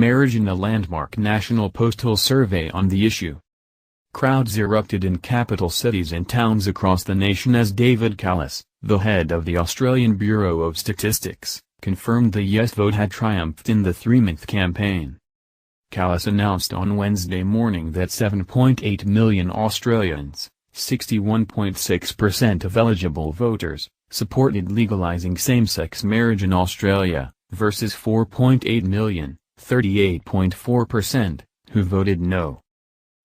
marriage in a landmark national postal survey on the issue. Crowds erupted in capital cities and towns across the nation as David Callis, the head of the Australian Bureau of Statistics, confirmed the yes vote had triumphed in the three-month campaign. Callis announced on Wednesday morning that 7.8 million Australians, 61.6% of eligible voters, supported legalizing same-sex marriage in Australia, versus 4.8 million, 38.4%, who voted no.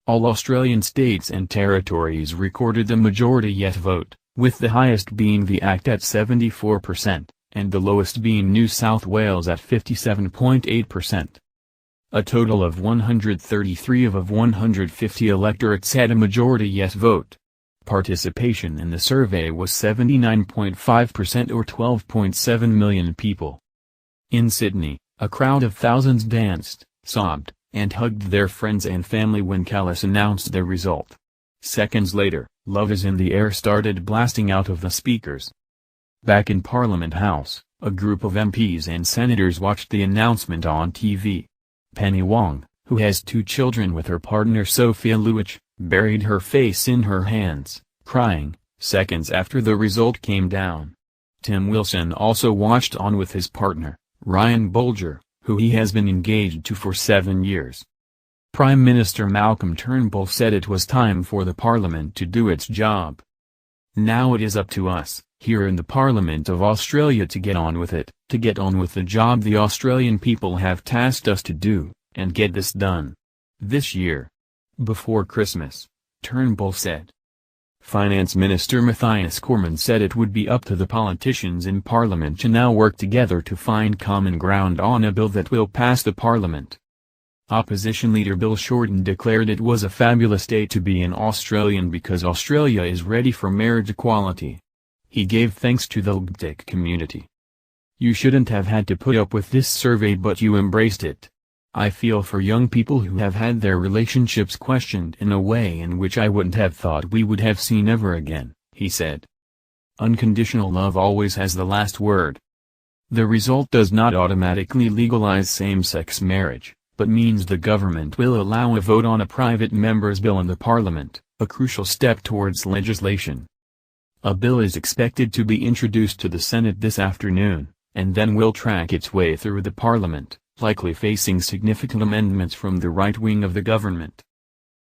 All Australian states and territories recorded the majority yes vote, with the highest being the ACT at 74%, and the lowest being New South Wales at 57.8%. A total of 133 of 150 electorates had a majority yes vote. Participation in the survey was 79.5% or 12.7 million people. In Sydney, a crowd of thousands danced, sobbed, and hugged their friends and family when Callis announced the result. Seconds later, "Love Is in the Air" started blasting out of the speakers. Back in Parliament House, a group of MPs and senators watched the announcement on TV. Penny Wong, who has 2 children with her partner Sophia Luich, buried her face in her hands, crying, seconds after the result came down. Tim Wilson also watched on with his partner, Ryan Bolger, who he has been engaged to for 7 years. Prime Minister Malcolm Turnbull said it was time for the Parliament to do its job. "Now it is up to us, here in the Parliament of Australia to get on with it, to get on with the job the Australian people have tasked us to do, and get this done. This year. Before Christmas," Turnbull said. Finance Minister Matthias Cormann said it would be up to the politicians in Parliament to now work together to find common ground on a bill that will pass the Parliament. Opposition leader Bill Shorten declared it was a fabulous day to be an Australian because Australia is ready for marriage equality. He gave thanks to the LGBTQ community. "You shouldn't have had to put up with this survey, but you embraced it. I feel for young people who have had their relationships questioned in a way in which I wouldn't have thought we would have seen ever again," he said. Unconditional love always has the last word. The result does not automatically legalize same-sex marriage, but means the government will allow a vote on a private member's bill in the Parliament, a crucial step towards legislation. A bill is expected to be introduced to the Senate this afternoon, and then will track its way through the Parliament, likely facing significant amendments from the right wing of the government.